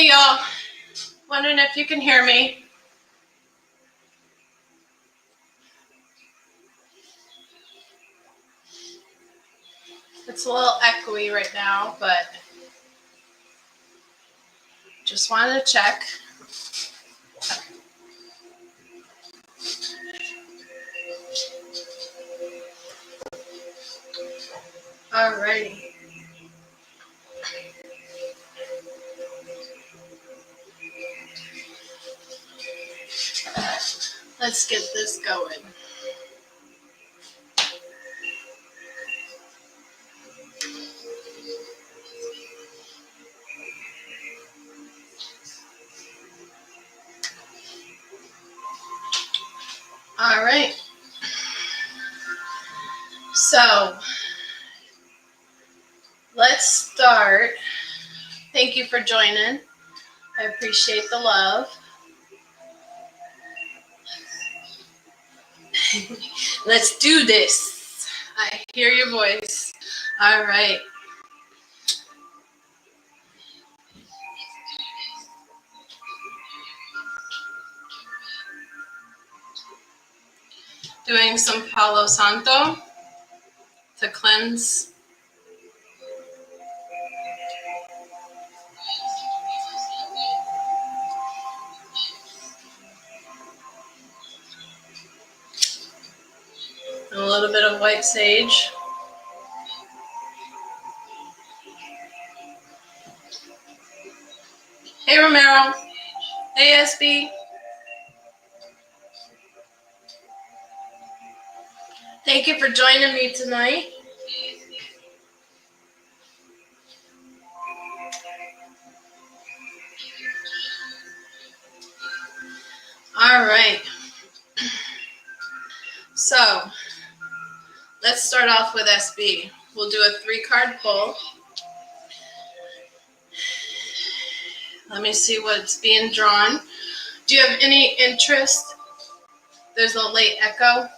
Hey y'all, wondering if you can hear me. It's a little echoey right now, but just wanted to check. Alrighty. Let's get this going. All right. So let's start. Thank you for joining. I appreciate the love. Let's do this. I hear your voice. All right. Doing some Palo Santo to cleanse. And a little bit of white sage. Hey Romero. Hey SB. Thank you for joining me tonight. All right. So let's start off with SB. We'll do a 3-card pull. Let me see what's being drawn. Do you have any interest? There's a late echo.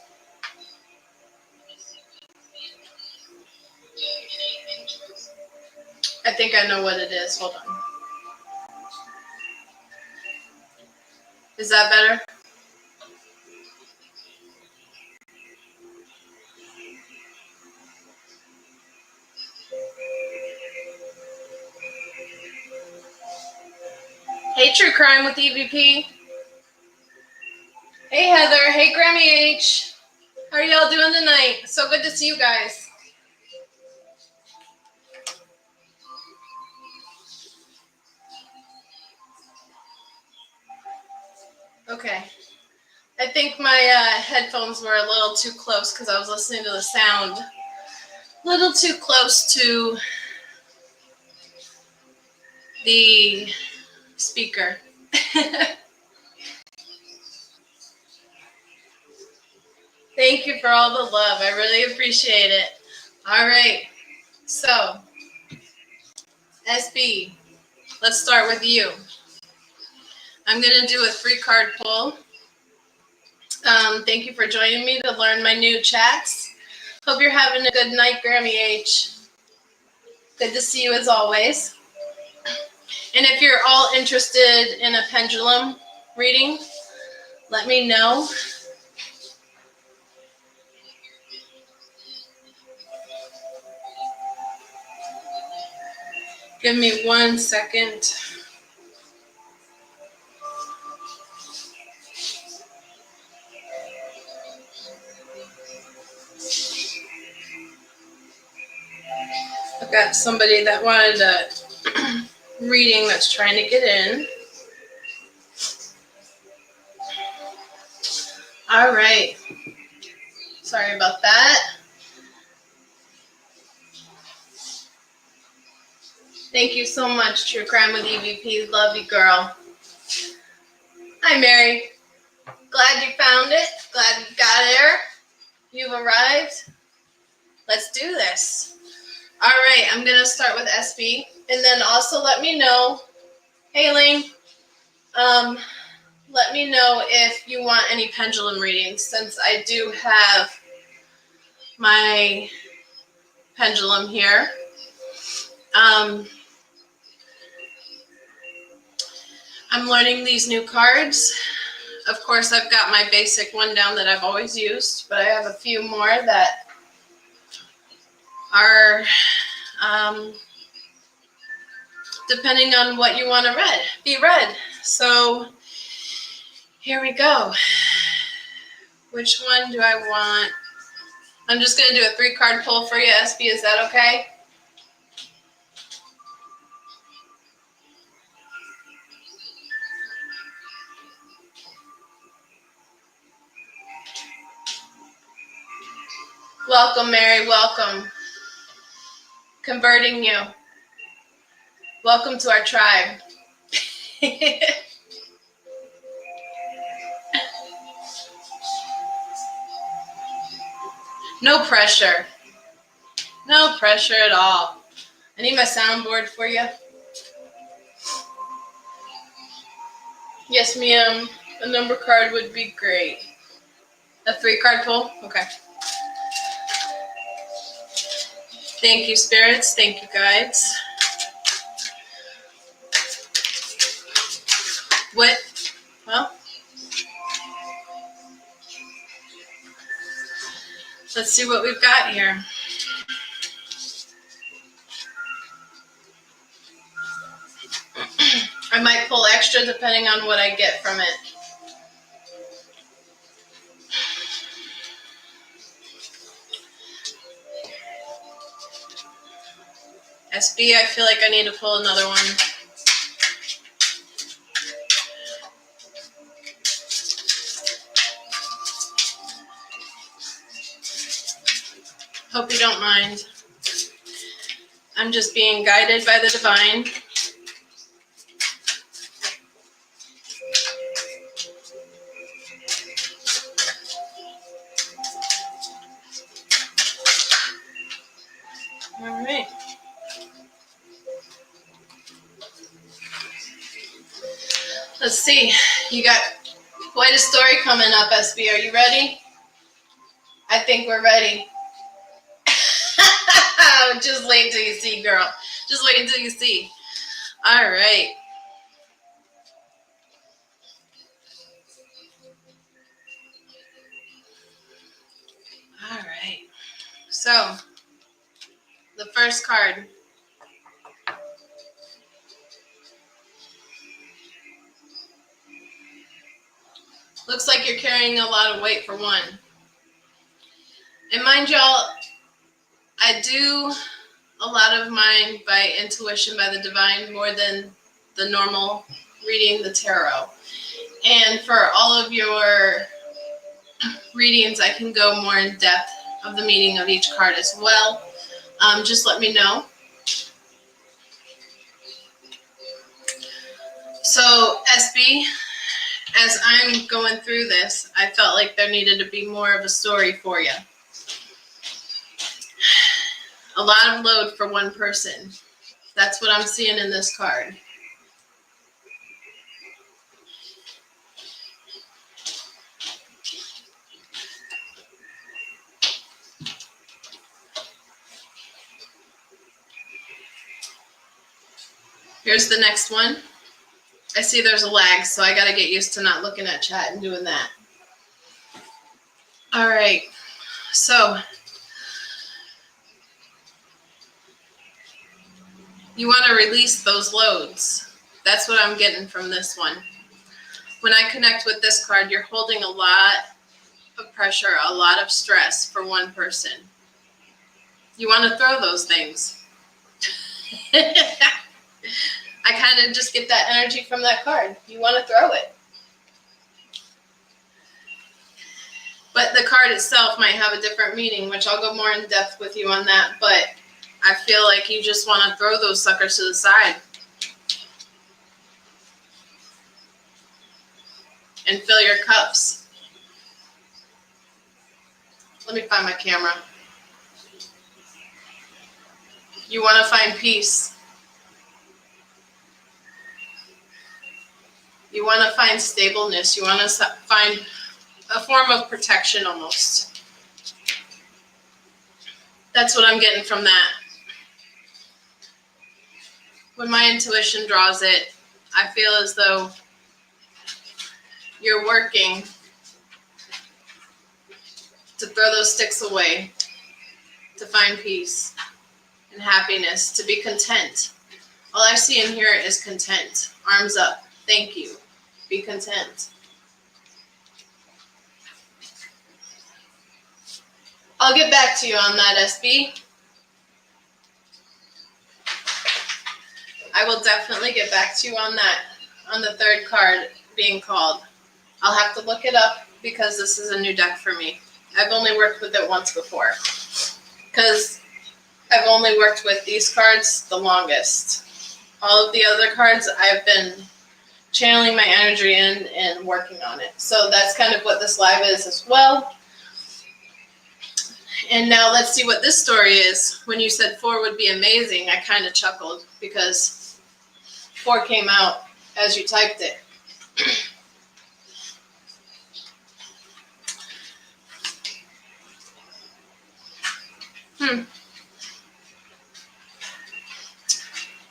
I think I know what it is. Hold on. Is that better? Hey, True Crime with EVP. Hey, Heather. Hey, Grammy H. How are y'all doing tonight? So good to see you guys. Okay. I think my headphones were a little too close because I was listening to the sound. A little too close to the speaker. Thank you for all the love. I really appreciate it. All right. So, SB, let's start with you. I'm going to do a 3-card pull. Thank you for joining me to learn my new chats. Hope you're having a good night, Grammy H. Good to see you as always. And if you're all interested in a pendulum reading, let me know. Give me 1 second. I've got somebody that wanted a reading that's trying to get in. All right. Sorry about that. Thank you so much, True Crime with EVP. Love you, girl. Hi, Mary. Glad you found it. Glad you got here. You've arrived. Let's do this. All right, I'm going to start with SB. And then also let me know, Haley, let me know if you want any pendulum readings, since I do have my pendulum here. I'm learning these new cards. Of course, I've got my basic one down that I've always used, but I have a few more that are depending on what you want to be read. So here we go. Which one do I want? I'm just going to do a 3-card pull for you, SB. Is that okay? Welcome, Mary. Welcome. Converting you. Welcome to our tribe. No pressure. No pressure at all. I need my soundboard for you. Yes, ma'am. A number card would be great. A 3-card pull? Okay. Thank you, spirits. Thank you, guides. What? Well, let's see what we've got here. I might pull extra depending on what I get from it. SB, I feel like I need to pull another one. Hope you don't mind. I'm just being guided by the divine. All right. Let's see. You got quite a story coming up, SB. Are you ready? I think we're ready. Just wait until you see, girl. Just wait until you see. All right. All right. So, the first card. Looks like you're carrying a lot of weight for one. And mind y'all, I do a lot of mine by intuition, by the divine, more than the normal reading the tarot. And for all of your readings, I can go more in depth of the meaning of each card as well. Just let me know. So, SB, as I'm going through this, I felt like there needed to be more of a story for you. A lot of load for one person. That's what I'm seeing in this card. Here's the next one. I see there's a lag, so I got to get used to not looking at chat and doing that. All right. So, you want to release those loads. That's what I'm getting from this one. When I connect with this card, you're holding a lot of pressure, a lot of stress for one person. You want to throw those things. I kind of just get that energy from that card. You want to throw it. But the card itself might have a different meaning, which I'll go more in depth with you on that. But I feel like you just want to throw those suckers to the side and fill your cups. Let me find my camera. You want to find peace. You want to find stableness. You want to find a form of protection almost. That's what I'm getting from that. When my intuition draws it, I feel as though you're working to throw those sticks away, to find peace and happiness, to be content. All I see in here is content. Arms up. Thank you. Be content. I'll get back to you on that, SB. I will definitely get back to you on that, on the third card being called. I'll have to look it up because this is a new deck for me. I've only worked with it once before because I've only worked with these cards the longest. All of the other cards I've been channeling my energy in and working on it. So that's kind of what this live is as well. And now let's see what this story is. When you said 4 would be amazing, I kind of chuckled because 4 came out as you typed it.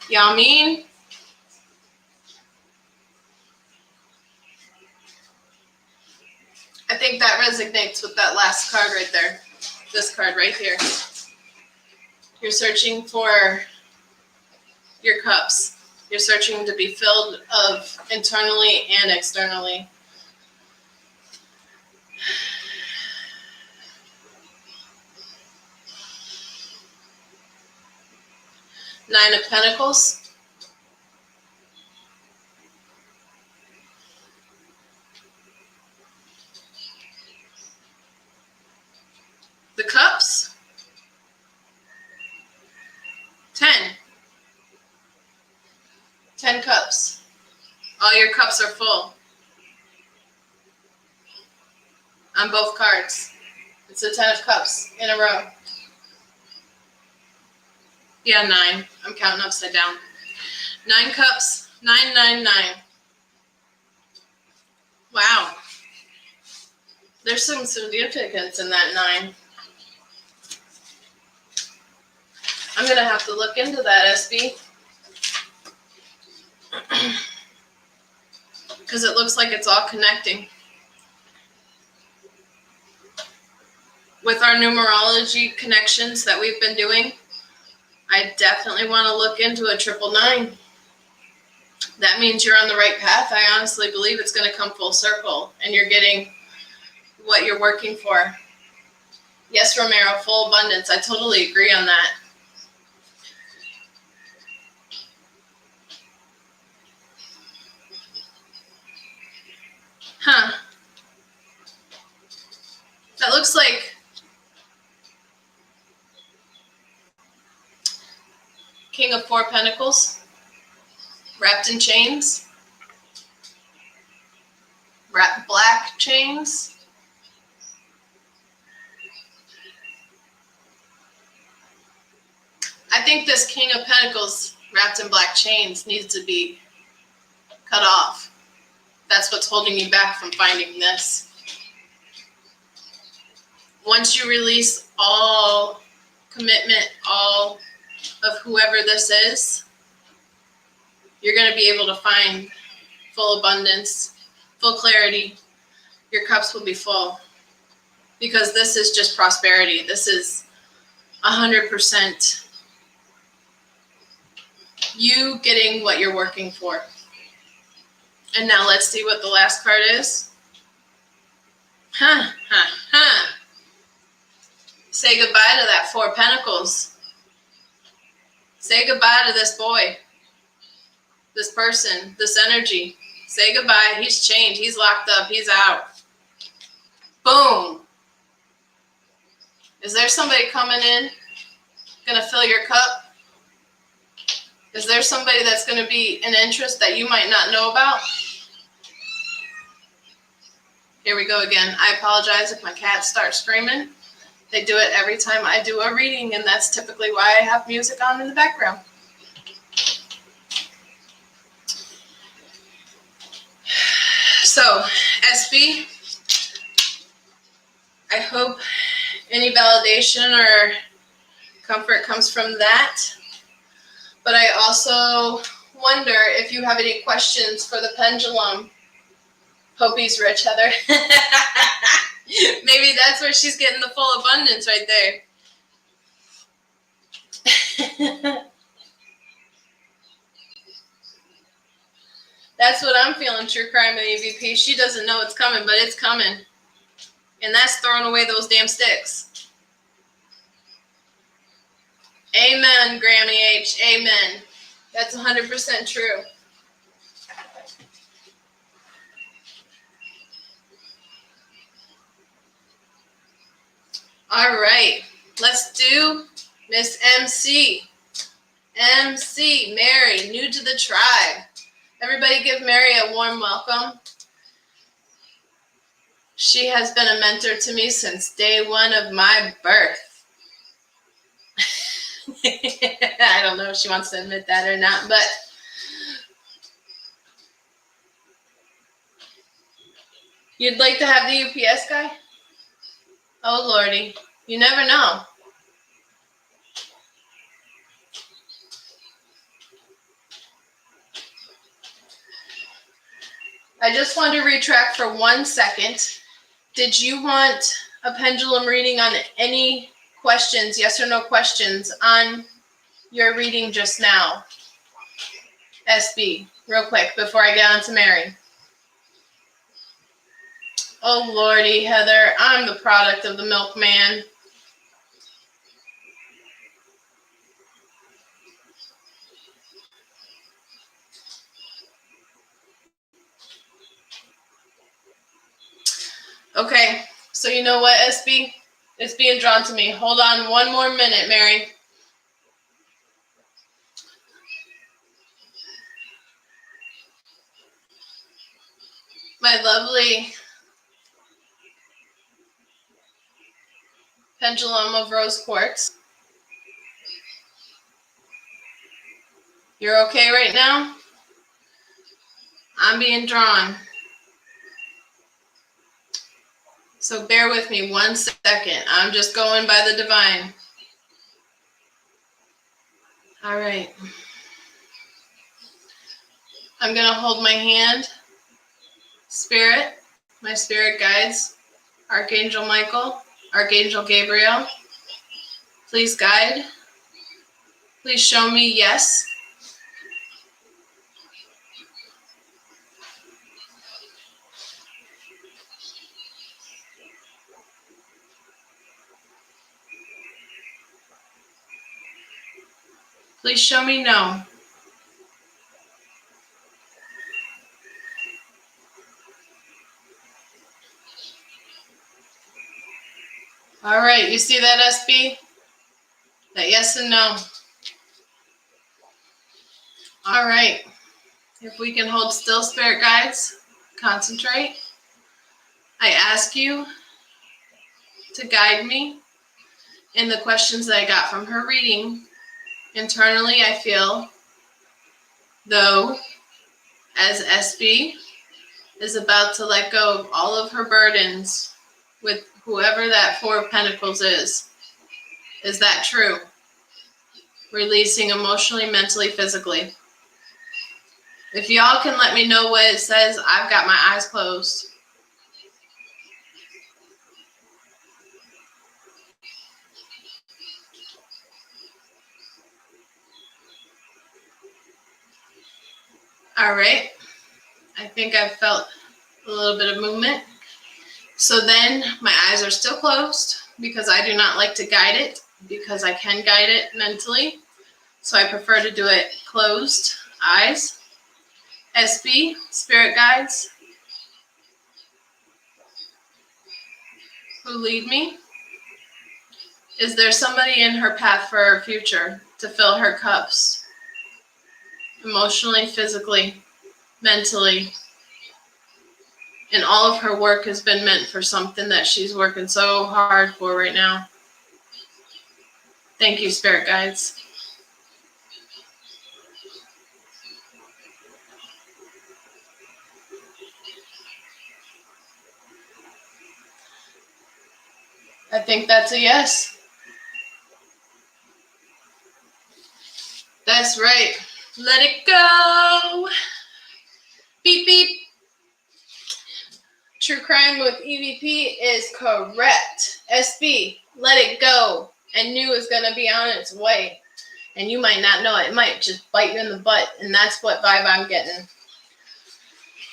Yamin. I think that resonates with that last card right there. This card right here. You're searching for your cups. You're searching to be filled of internally and externally. Nine of Pentacles. The Cups. 10. 10 cups. All your cups are full. On both cards. It's a 10 of cups in a row. Yeah, 9. I'm counting upside down. 9 cups. 999. Wow. There's some significance in that 9. I'm going to have to look into that, SB. Because it looks like it's all connecting. With our numerology connections that we've been doing, I definitely want to look into a 999. That means you're on the right path. I honestly believe it's going to come full circle and you're getting what you're working for. Yes, Romero, full abundance. I totally agree on that. Huh. That looks like King of 4 Pentacles, wrapped in chains, wrapped black chains. I think this King of Pentacles wrapped in black chains needs to be cut off. That's what's holding you back from finding this. Once you release all commitment, all of whoever this is, you're going to be able to find full abundance, full clarity. Your cups will be full because this is just prosperity. This is 100% you getting what you're working for. And now let's see what the last card is. Say goodbye to that 4 Pentacles. Say goodbye to this boy, this person, this energy. Say goodbye. He's chained. He's locked up. He's out. Boom. Is there somebody coming in, going to fill your cup? Is there somebody that's going to be an interest that you might not know about? Here we go again. I apologize if my cats start screaming. They do it every time I do a reading, and that's typically why I have music on in the background. So, SB, I hope any validation or comfort comes from that. But I also wonder if you have any questions for the pendulum Hope he's rich, Heather. Maybe that's where she's getting the full abundance right there. That's what I'm feeling, True Crime with EVP. She doesn't know it's coming, but it's coming. And that's throwing away those damn sticks. Amen, Grammy H. Amen. That's 100% true. All right. Let's do Miss MC. MC, Mary, new to the tribe. Everybody give Mary a warm welcome. She has been a mentor to me since day one of my birth. I don't know if she wants to admit that or not, but you'd like to have the UPS guy? Oh, Lordy. You never know. I just want to retract for 1 second. Did you want a pendulum reading on any questions, yes or no questions on your reading just now? SB, real quick, before I get on to Mary. Oh, Lordy, Heather, I'm the product of the milkman. Okay, so you know what, SB? It's being drawn to me. Hold on 1 more minute, Mary. My lovely pendulum of rose quartz. You're okay right now? I'm being drawn. So bear with me 1 second. I'm just going by the divine. All right. I'm going to hold my hand. Spirit, my spirit guides, Archangel Michael, Archangel Gabriel, please guide. Please show me yes. Please show me no. All right, you see that, SB? That yes and no. All right. If we can hold still, spirit guides, concentrate. I ask you to guide me in the questions that I got from her reading. Internally, I feel, though, as SB is about to let go of all of her burdens with whoever that Four of Pentacles is. Is that true? Releasing emotionally, mentally, physically. If y'all can let me know what it says, I've got my eyes closed. All right. I think I've felt a little bit of movement. So then my eyes are still closed because I do not like to guide it because I can guide it mentally. So I prefer to do it closed eyes. SB, spirit guides, who lead me. Is there somebody in her path for her future to fill her cups? Emotionally, physically, mentally. And all of her work has been meant for something that she's working so hard for right now. Thank you, spirit guides. I think that's a yes. That's right. Let it go. Beep, beep. True crime with EVP is correct. SB, let it go. And new is going to be on its way. And you might not know it. It might just bite you in the butt. And that's what vibe I'm getting.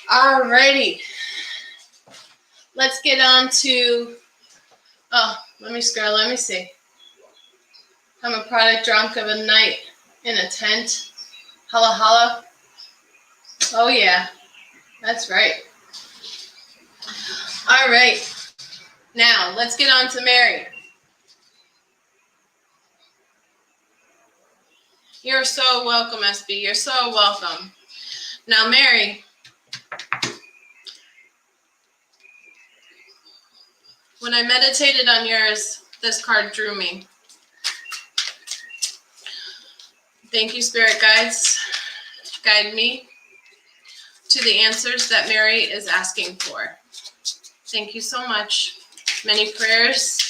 Alrighty. Let's get on to... Oh, let me scroll. Let me see. I'm a product drunk of a night in a tent. Holla holla. Oh yeah. That's right. All right. Now, let's get on to Mary. You're so welcome, SB. You're so welcome. Now, Mary, when I meditated on yours, this card drew me. Thank you, Spirit Guides. Guide me to the answers that Mary is asking for. Thank you so much. Many prayers.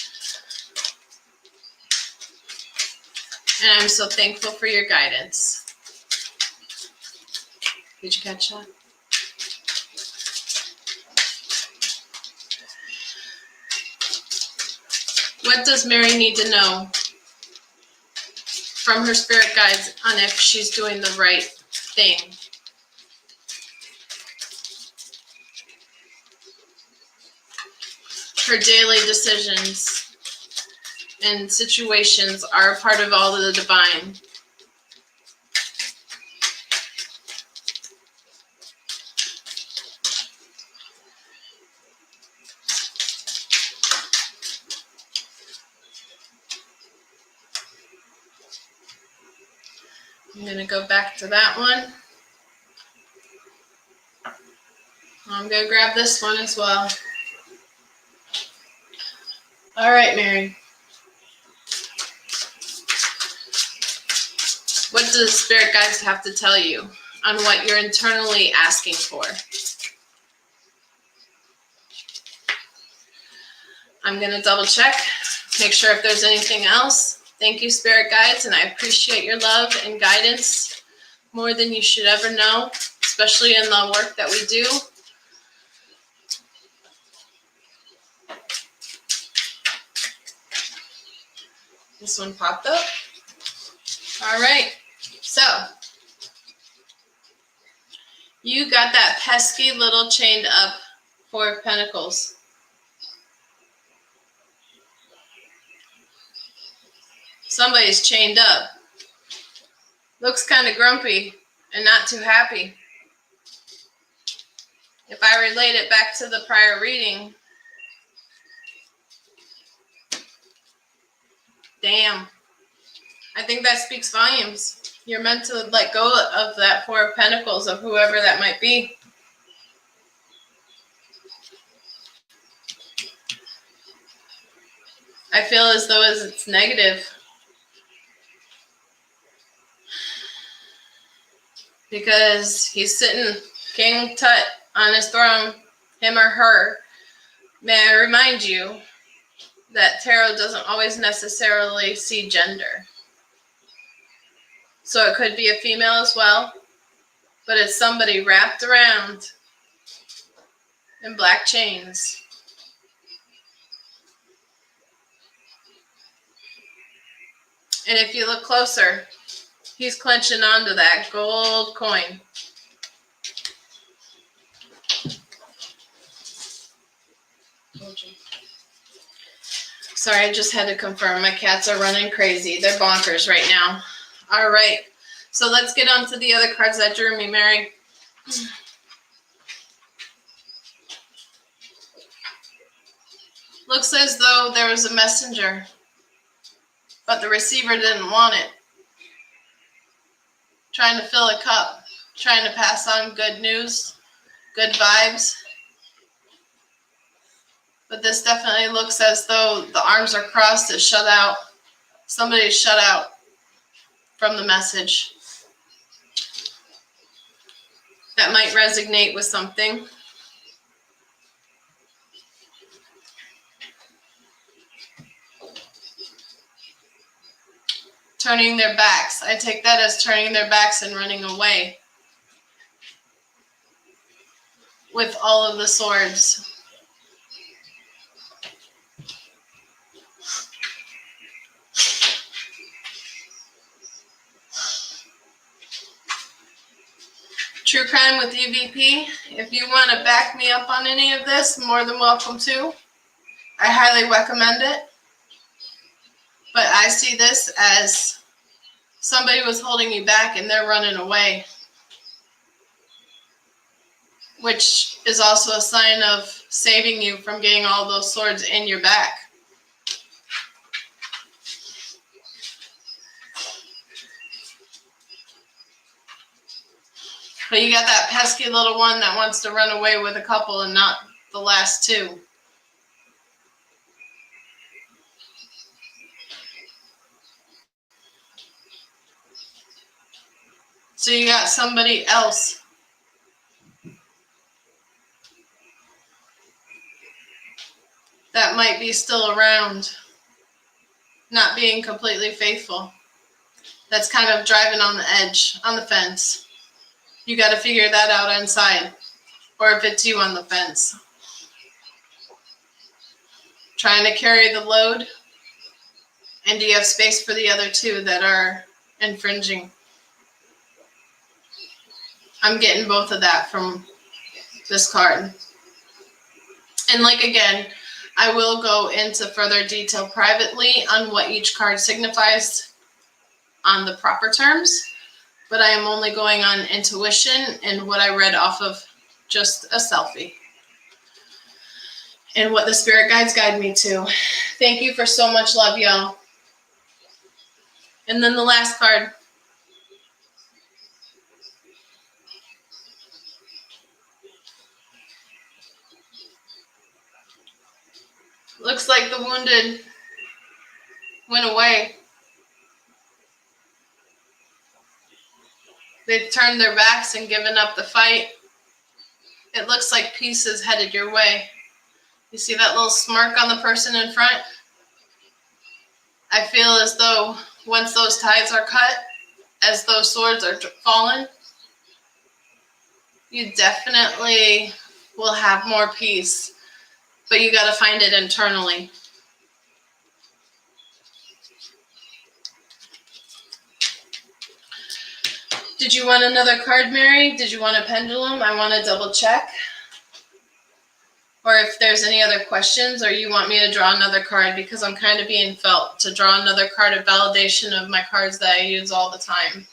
And I'm so thankful for your guidance. Did you catch that? What does Mary need to know from her spirit guides on if she's doing the right thing? Her daily decisions and situations are a part of all of the divine. I'm going to go back to that one. I'm going to grab this one as well. All right, Mary. What do the spirit guides have to tell you on what you're internally asking for? I'm going to double check, make sure if there's anything else. Thank you, spirit guides, and I appreciate your love and guidance more than you should ever know, especially in the work that we do. This one popped up. All right. So, you got that pesky little chained up Four of Pentacles. Somebody's chained up. Looks kind of grumpy and not too happy. If I relate it back to the prior reading, damn. I think that speaks volumes. You're meant to let go of that Four of Pentacles, of whoever that might be. I feel as though it's negative. Because he's sitting King Tut on his throne, him or her. May I remind you that tarot doesn't always necessarily see gender. So it could be a female as well, but it's somebody wrapped around in black chains. And if you look closer, he's clenching onto that gold coin. Sorry, I just had to confirm. My cats are running crazy. They're bonkers right now. All right. So let's get on to the other cards that drew me, Mary. Looks as though there was a messenger, but the receiver didn't want it. Trying to fill a cup, trying to pass on good news, good vibes. But this definitely looks as though the arms are crossed, it's shut out. Somebody's shut out from the message. That might resonate with something. Turning their backs. I take that as turning their backs and running away. With all of the swords. True Crime with EVP. If you want to back me up on any of this, more than welcome to. I highly recommend it. But I see this as somebody was holding you back and they're running away, which is also a sign of saving you from getting all those swords in your back. But you got that pesky little one that wants to run away with a couple and not the last two. So you got somebody else that might be still around, not being completely faithful. That's kind of driving on the edge, on the fence. You got to figure that out inside, or if it's you on the fence. Trying to carry the load, and do you have space for the other two that are infringing? I'm getting both of that from this card. And like again, I will go into further detail privately on what each card signifies on the proper terms, but I am only going on intuition and what I read off of just a selfie and what the spirit guides guide me to. Thank you for so much love, y'all. And then the last card. Looks like the wounded went away. They've turned their backs and given up the fight. It looks like peace is headed your way. You see that little smirk on the person in front? I feel as though once those ties are cut, as those swords are fallen, you definitely will have more peace, but you got to find it internally. Did you want another card, Mary? Did you want a pendulum? I want to double check. Or if there's any other questions, or you want me to draw another card, because I'm kind of being felt to draw another card of validation of my cards that I use all the time.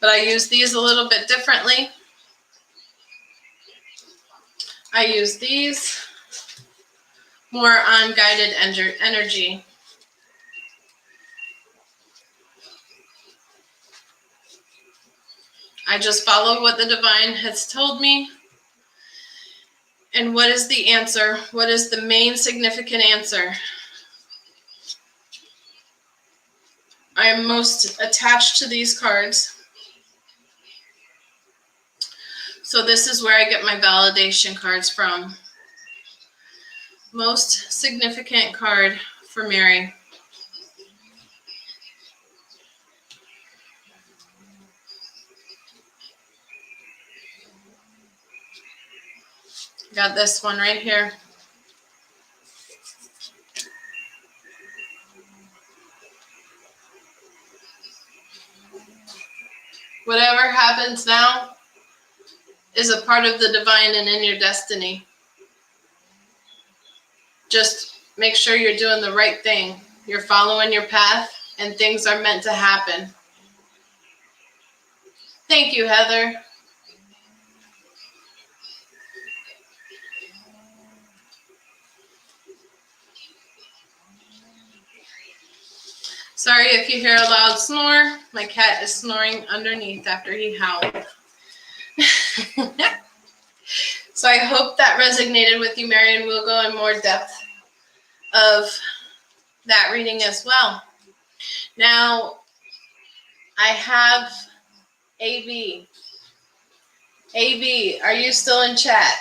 But I use these a little bit differently. I use these more on guided energy. I just follow what the divine has told me. And what is the answer? What is the main significant answer? I am most attached to these cards. So this is where I get my validation cards from. Most significant card for Mary. Got this one right here. Whatever happens now is a part of the divine and in your destiny. Just make sure you're doing the right thing. You're following your path, and things are meant to happen. Thank you, Heather. Sorry if you hear a loud snore. My cat is snoring underneath after he howled. So I hope that resonated with you, Mary, and we'll go in more depth of that reading as well. Now, I have AB. AB, are you still in chat?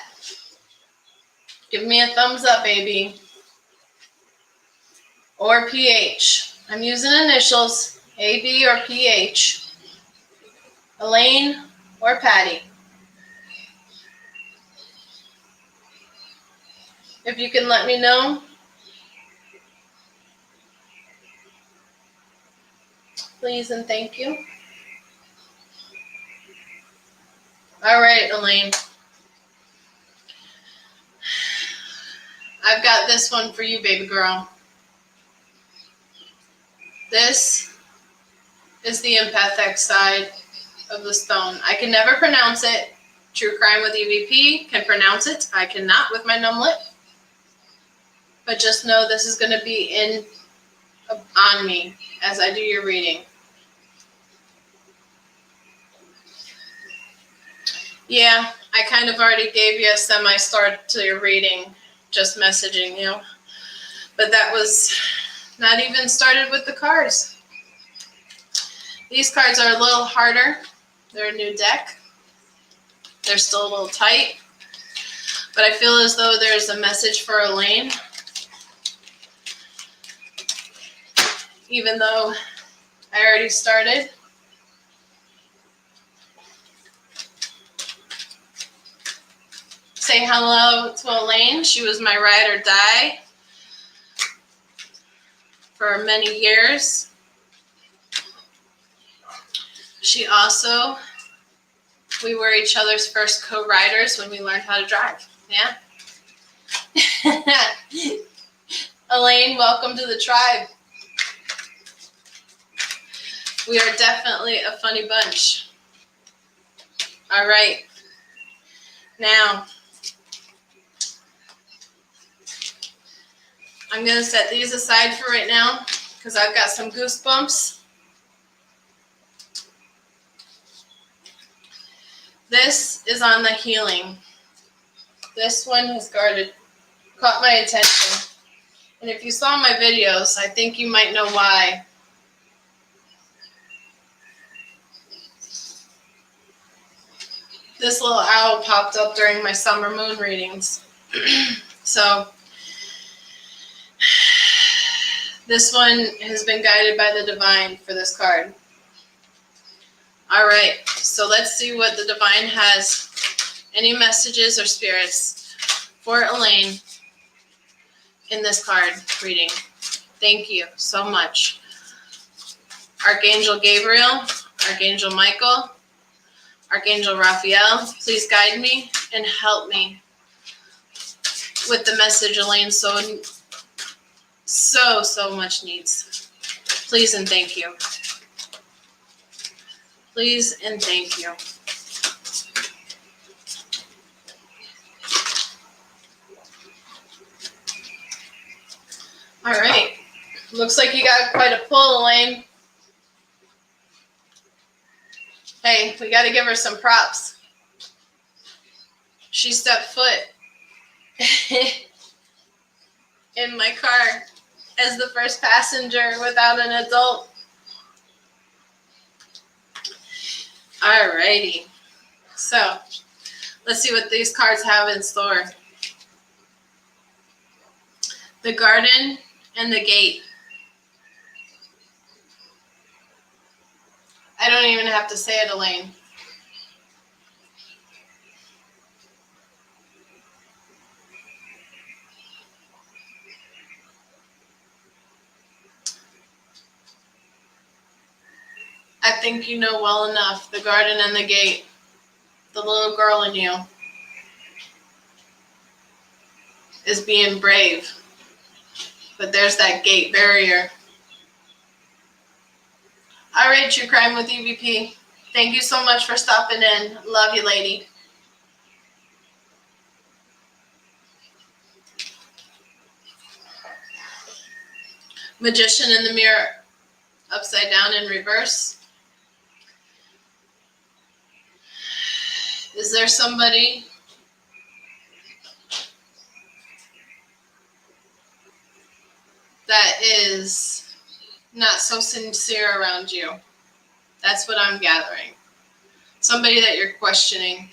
Give me a thumbs up, AB. Or PH. I'm using initials, AB or PH. Elaine or Patty. If you can let me know. Please and thank you. All right, Elaine. I've got this one for you, baby girl. This is the empathic side of the stone. I can never pronounce it. True Crime with EVP can pronounce it. I cannot with my numb lip. But just know this is going to be on me as I do your reading. Yeah, I kind of already gave you a semi-start to your reading, just messaging you. But that was not even started with the cards. These cards are a little harder. They're a new deck. They're still a little tight. But I feel as though there's a message for Elaine. Even though I already started. Say hello to Elaine. She was my ride or die for many years. She also, we were each other's first co-riders when we learned how to drive. Yeah? Elaine, welcome to the tribe. We are definitely a funny bunch. All right. Now, I'm going to set these aside for right now because I've got some goosebumps. This is on the healing. This one has caught my attention. And if you saw my videos, I think you might know why. This little owl popped up during my summer moon readings. So, this one has been guided by the divine for this card. All right, so let's see what the divine has. Any messages or spirits for Elaine in this card reading. Thank you so much. Archangel Gabriel, Archangel Michael, Archangel Raphael, please guide me and help me with the message Elaine so much needs. Please and thank you. Please and thank you. All right. Looks like you got quite a pull, Elaine. Hey, we got to give her some props. She stepped foot in my car as the first passenger without an adult. All righty. So, let's see what these cards have in store. The Garden and the Gate. I don't even have to say it, Elaine. I think you know well enough. The Garden and the Gate. The little girl in you is being brave. But there's that gate barrier. All right, True Crime with EVP. Thank you so much for stopping in. Love you, lady. Magician in the mirror, upside down in reverse. Is there somebody that is not so sincere around you? That's what I'm gathering. Somebody that you're questioning,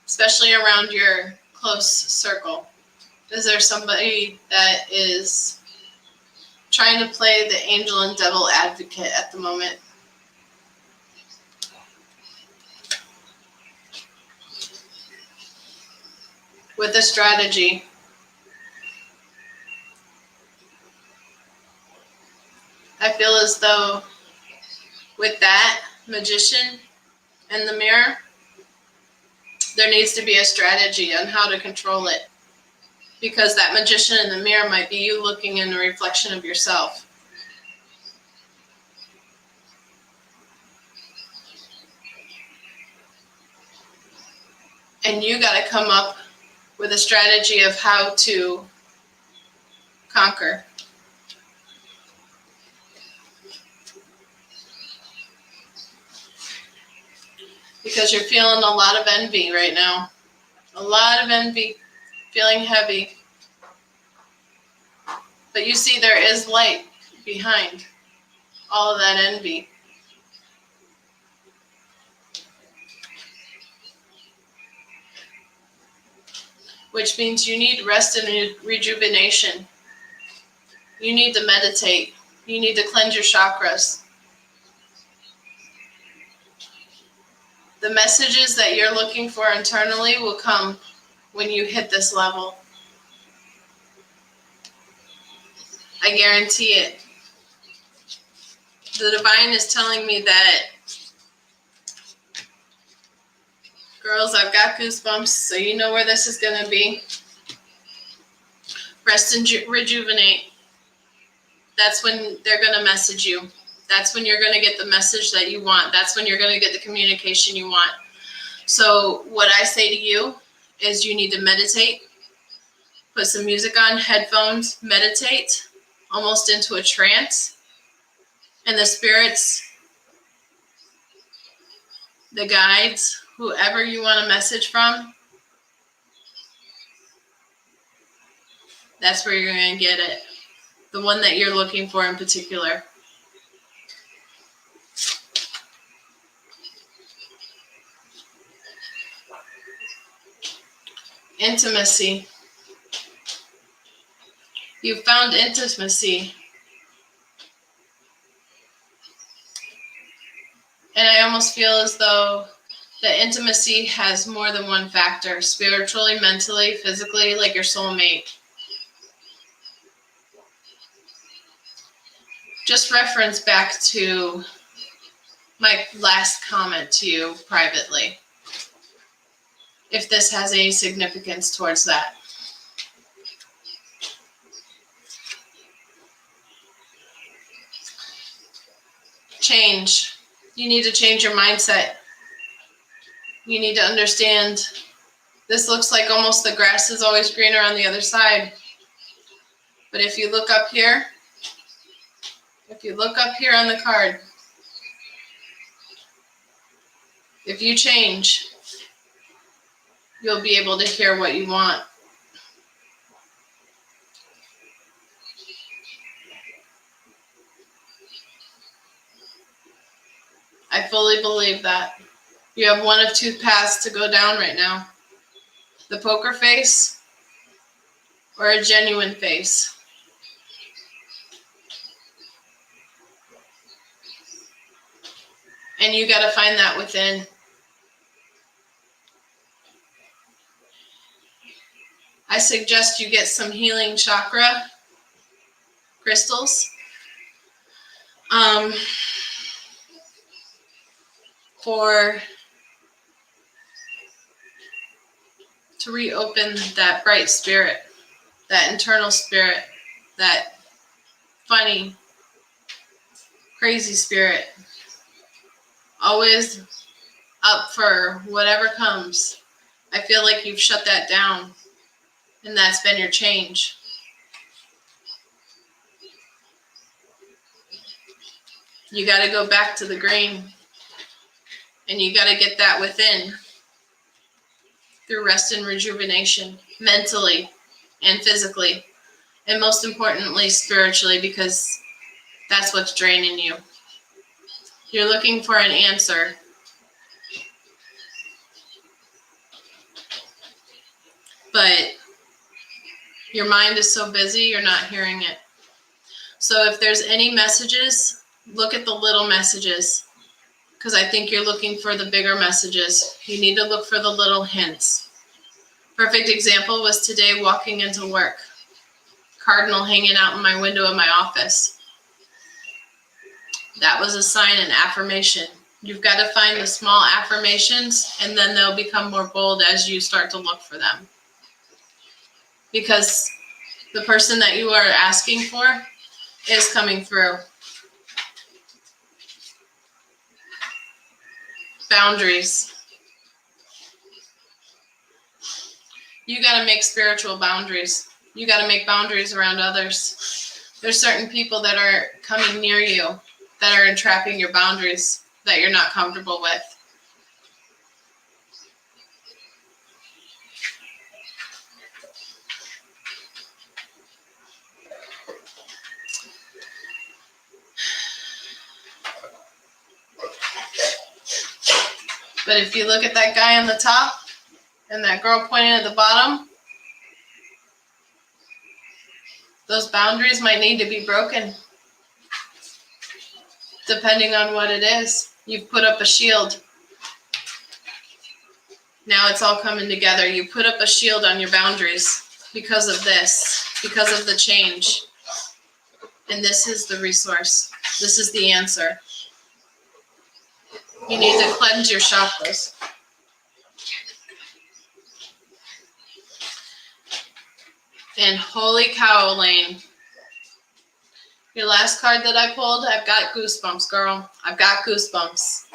especially around your close circle. Is there somebody that is trying to play the angel and devil advocate at the moment? With a strategy. I feel as though with that magician in the mirror, There needs to be a strategy on how to control it, because that magician in the mirror might be you looking in the reflection of yourself. And you got to come up with a strategy of how to conquer. Because you're feeling a lot of envy right now. A lot of envy, feeling heavy. But you see there is light behind all of that envy. Which means you need rest and rejuvenation. You need to meditate. You need to cleanse your chakras. The messages that you're looking for internally will come when you hit this level. I guarantee it. The divine is telling me that, girls, I've got goosebumps, so you know where this is going to be. Rest and rejuvenate. That's when they're going to message you. That's when you're going to get the message that you want. That's when you're going to get the communication you want. So what I say to you is you need to meditate. Put some music on, headphones, meditate, almost into a trance. And the spirits, the guides, whoever you want a message from, that's where you're going to get it. The one that you're looking for in particular. Intimacy. You found intimacy. And I almost feel as though the intimacy has more than one factor. Spiritually, mentally, physically, like your soulmate. Just reference back to my last comment to you privately, if this has any significance towards that. Change. You need to change your mindset. You need to understand this looks like almost the grass is always greener on the other side. But if you look up here, on the card, if you change, you'll be able to hear what you want. I fully believe that. You have one of two paths to go down right now. The poker face or a genuine face. And you got to find that within. I suggest you get some healing chakra crystals. To reopen that bright spirit, that internal spirit, that funny, crazy spirit. Always up for whatever comes. I feel like you've shut that down, and that's been your change. You got to go back to the green, and you got to get that within through rest and rejuvenation, mentally and physically, and most importantly, spiritually, because that's what's draining you. You're looking for an answer. But your mind is so busy, you're not hearing it. So if there's any messages, look at the little messages, because I think you're looking for the bigger messages. You need to look for the little hints. Perfect example was today walking into work. Cardinal hanging out in my window of my office. That was a sign and affirmation. You've got to find the small affirmations, and then they'll become more bold as you start to look for them. Because the person that you are asking for is coming through. Boundaries. You got to make spiritual boundaries. You got to make boundaries around others. There's certain people that are coming near you that are entrapping your boundaries that you're not comfortable with. But if you look at that guy on the top and that girl pointing at the bottom, those boundaries might need to be broken. Depending on what it is. You've put up a shield. Now it's all coming together. You put up a shield on your boundaries because of this, because of the change. And this is the resource. This is the answer. You need to cleanse your chakras. And holy cow, Elaine. Your last card that I pulled, I've got goosebumps, girl. I've got goosebumps.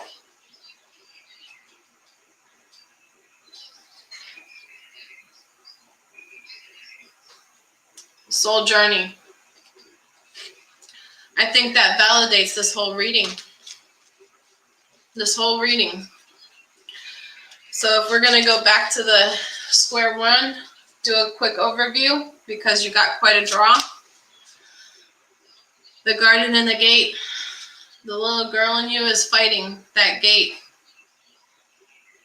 Soul journey. I think that validates this whole reading. This whole reading. So if we're going to go back to the square one, do a quick overview because you got quite a draw. The garden and the gate. The little girl in you is fighting that gate.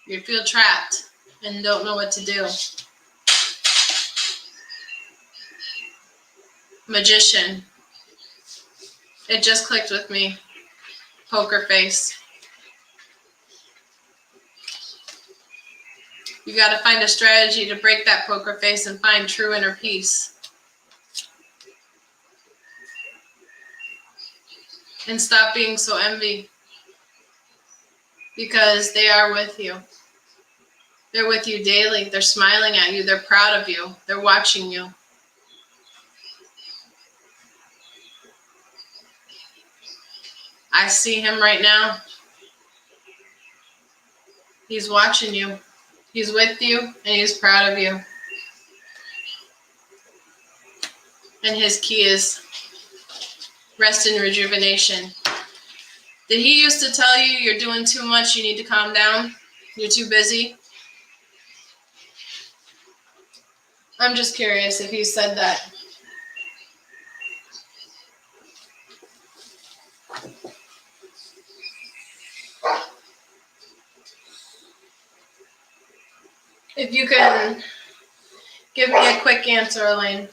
You feel trapped and don't know what to do. Magician. It just clicked with me. Poker face. You got to find a strategy to break that poker face and find true inner peace. And stop being so envy. Because they are with you. They're with you daily. They're smiling at you. They're proud of you. They're watching you. I see him right now. He's watching you. He's with you and he's proud of you. And his key is rest and rejuvenation. Did he used to tell you you're doing too much, you need to calm down, you're too busy? I'm just curious if he said that. If you can give me a quick answer, Elaine.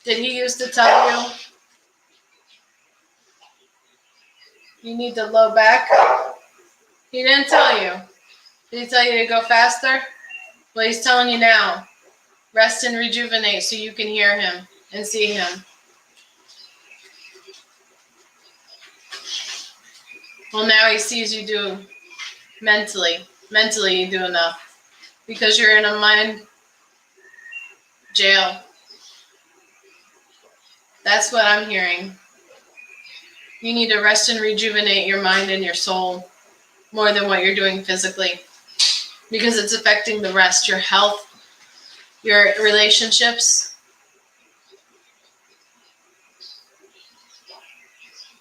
Did he used to tell you you need to low back? He didn't tell you. Did he tell you to go faster? Well, he's telling you now. Rest and rejuvenate so you can hear him and see him. Well, now he sees you do mentally. Mentally, you do enough. Because you're in a mind jail. That's what I'm hearing. You need to rest and rejuvenate your mind and your soul more than what you're doing physically. Because it's affecting the rest, your health, your relationships.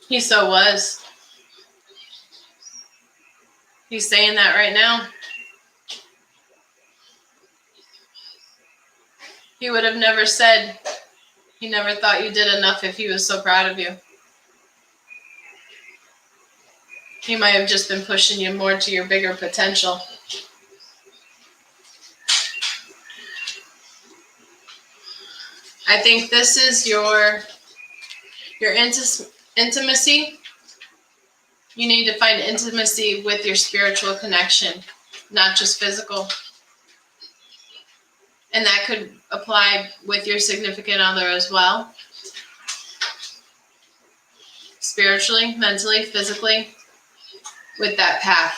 He so was. He's saying that right now. He would have never said he never thought you did enough if he was so proud of you. He might have just been pushing you more to your bigger potential. I think this is your intimacy. You need to find intimacy with your spiritual connection, not just physical. And that could apply with your significant other as well. Spiritually, mentally, physically. with that path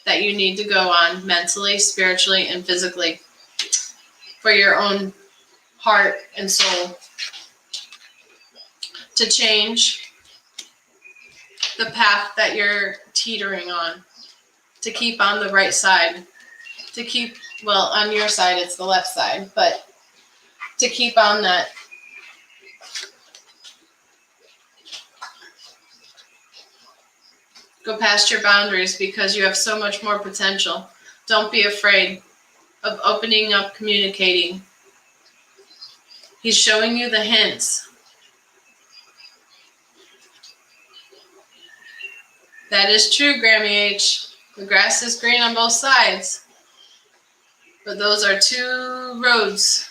that you need to go on mentally, spiritually, and physically for your own heart and soul to change the path that you're teetering on, to keep on the right side, to keep, well, on your side it's the left side, but to keep on that. Go past your boundaries because you have so much more potential. Don't be afraid of opening up, communicating. He's showing you the hints. That is true, Grammy H. The grass is green on both sides. But those are two roads.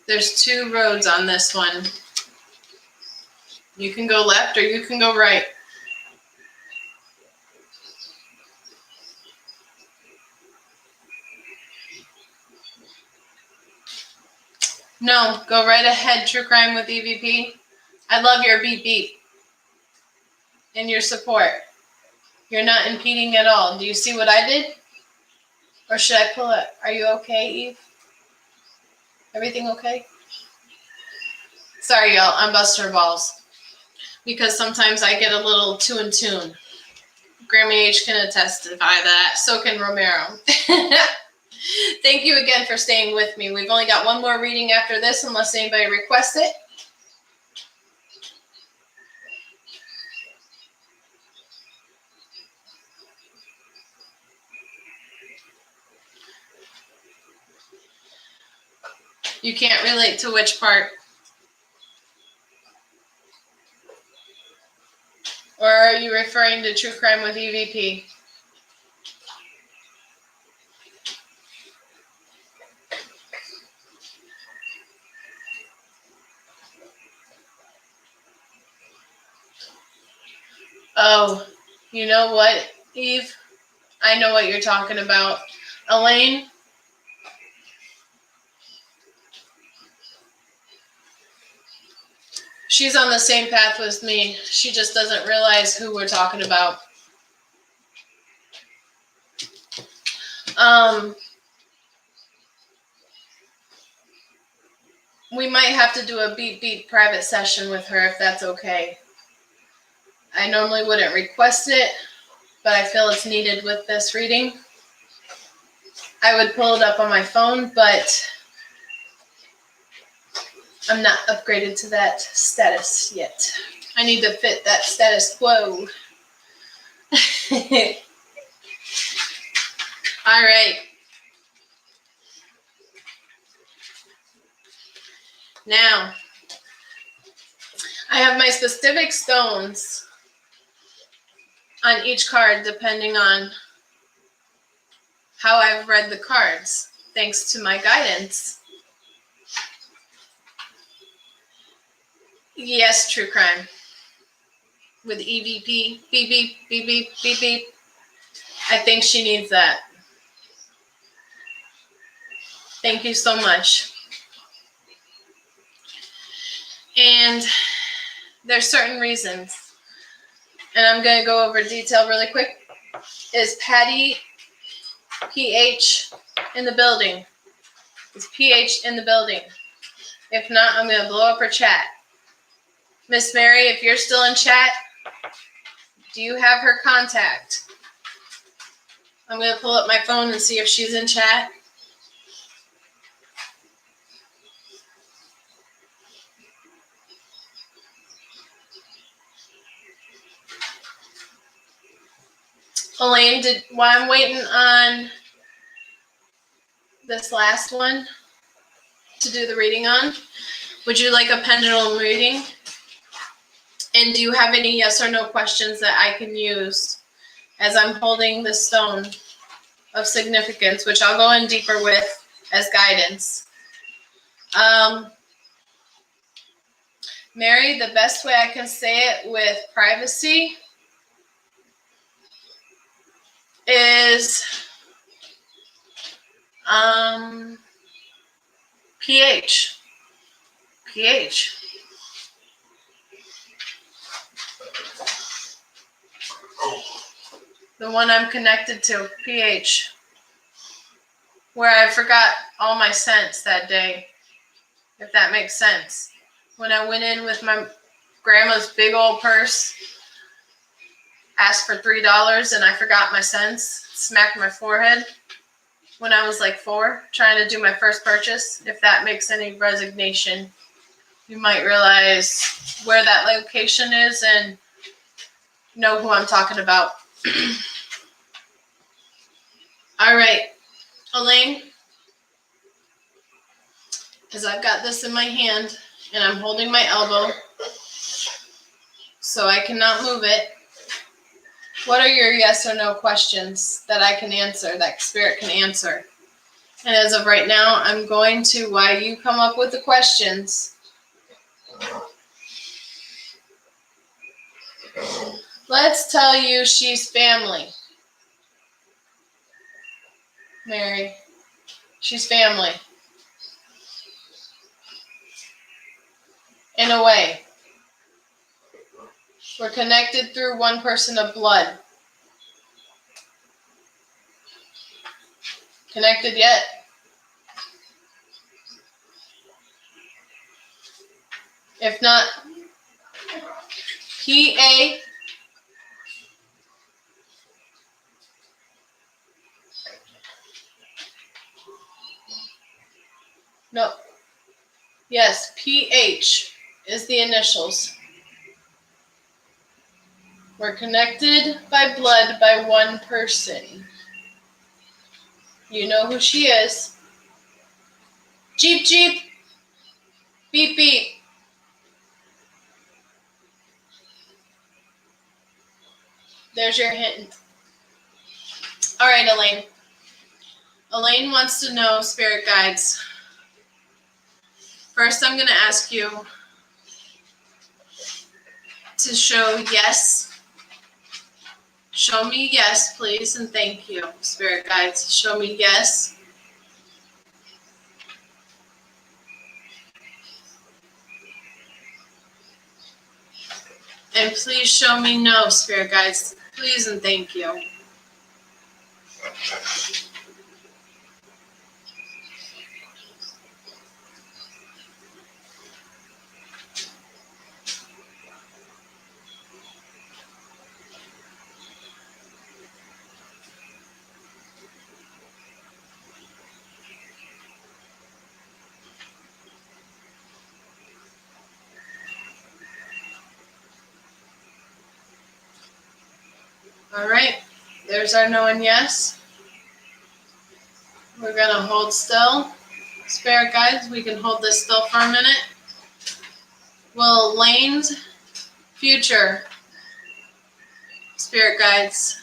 There's two roads on this one. You can go left or you can go right. No, go right ahead, True Crime with EVP. I love your beep beep and your support. You're not impeding at all. Do you see what I did? Or should I pull it? Are you okay, Eve? Everything okay? Sorry, y'all. I'm busting her balls. Because sometimes I get a little too in tune. Grammy H can testify that. So can Romero. Thank you again for staying with me. We've only got one more reading after this, unless anybody requests it. You can't relate to which part? Or are you referring to True Crime with EVP? Oh, you know what, Eve? I know what you're talking about. Elaine? She's on the same path with me. She just doesn't realize who we're talking about. We might have to do a beep beep private session with her if that's okay. I normally wouldn't request it, but I feel it's needed with this reading. I would pull it up on my phone, but I'm not upgraded to that status yet. I need to fit that status quo. All right. Now, I have my specific stones on each card depending on how I've read the cards, thanks to my guidance. Yes, True Crime. With EVP, beep, beep, beep, beep, beep, beep. I think she needs that. Thank you so much. And there's certain reasons. And I'm going to go over detail really quick. Is Patty PH in the building? Is PH in the building? If not, I'm going to blow up her chat. Miss Mary, if you're still in chat, do you have her contact? I'm going to pull up my phone and see if she's in chat. Elaine, while I'm waiting on this last one to do the reading on, would you like a pendulum reading? And do you have any yes or no questions that I can use as I'm holding this stone of significance, which I'll go in deeper with as guidance? Mary, the best way I can say it with privacy is pH. pH. the one I'm connected to, PH, where I forgot all my cents that day, if that makes sense. When I went in with my grandma's big old purse, asked for $3 and I forgot my cents, smacked my forehead when I was like 4, trying to do my first purchase. If that makes any resignation, you might realize where that location is and know who I'm talking about. All right, Elaine, because I've got this in my hand and I'm holding my elbow so I cannot move it. What are your yes or no questions that I can answer, that Spirit can answer? And as of right now, I'm going to, while you come up with the questions, let's tell you she's family. Mary, she's family. In a way. We're connected through one person of blood. Connected yet? If not, PA. No. Yes, PH is the initials. We're connected by blood by one person. You know who she is. Jeep, jeep. Beep, beep. There's your hint. All right, Elaine. Elaine wants to know, Spirit Guides. First, I'm going to ask you to show yes. Show me yes, please, and thank you, Spirit Guides. Show me yes. And please show me no, Spirit Guides. Please and thank you. All right, there's our no and yes. We're going to hold still. Spirit Guides, we can hold this still for a minute. Will Elaine's future, Spirit Guides,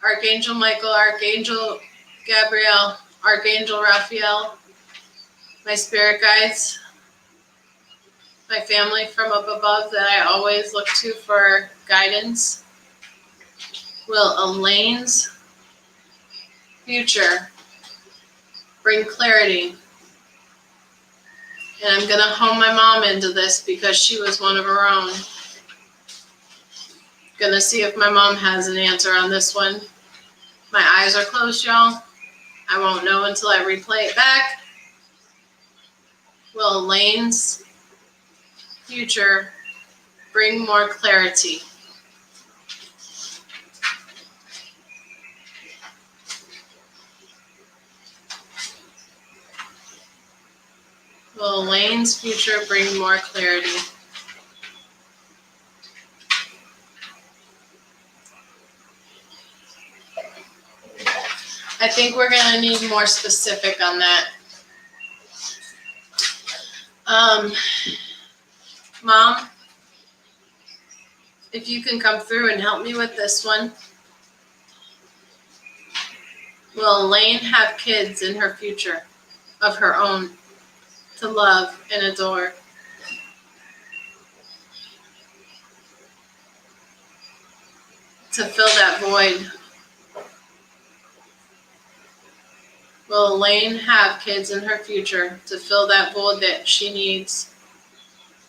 Archangel Michael, Archangel Gabriel, Archangel Raphael, my Spirit Guides, my family from up above that I always look to for guidance, will Elaine's future bring clarity? And I'm going to hone my mom into this because she was one of her own. Going to see if my mom has an answer on this one. My eyes are closed, y'all. I won't know until I replay it back. Will Elaine's future bring more clarity? Will Elaine's future bring more clarity? I think we're going to need more specific on that. Mom, if you can come through and help me with this one. Will Elaine have kids in her future of her own to love and adore? To fill that void. Will Elaine have kids in her future to fill that void that she needs?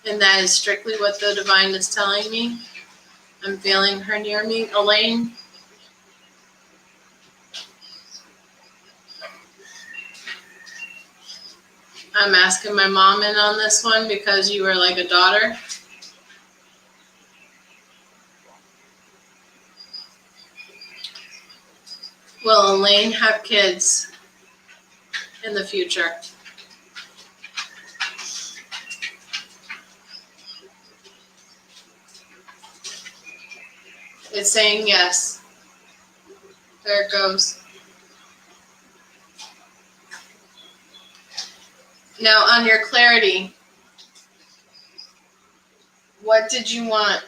And that is strictly what the divine is telling me. I'm feeling her near me. Elaine, I'm asking my mom in on this one because you were like a daughter. Will Elaine have kids in the future? It's saying yes. There it goes. Now, on your clarity, what did you want?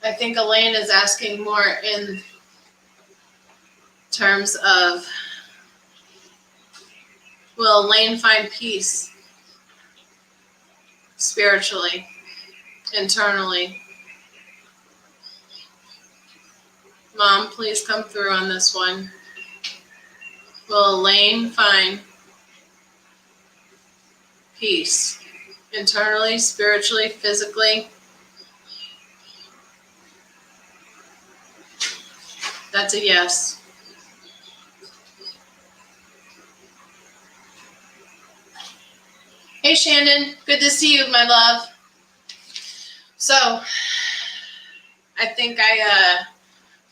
I think Elaine is asking more in terms of, will Elaine find peace spiritually, internally? Mom, please come through on this one. Will Elaine find peace internally, spiritually, physically? That's a yes. Hey Shannon, good to see you, my love. So, I think I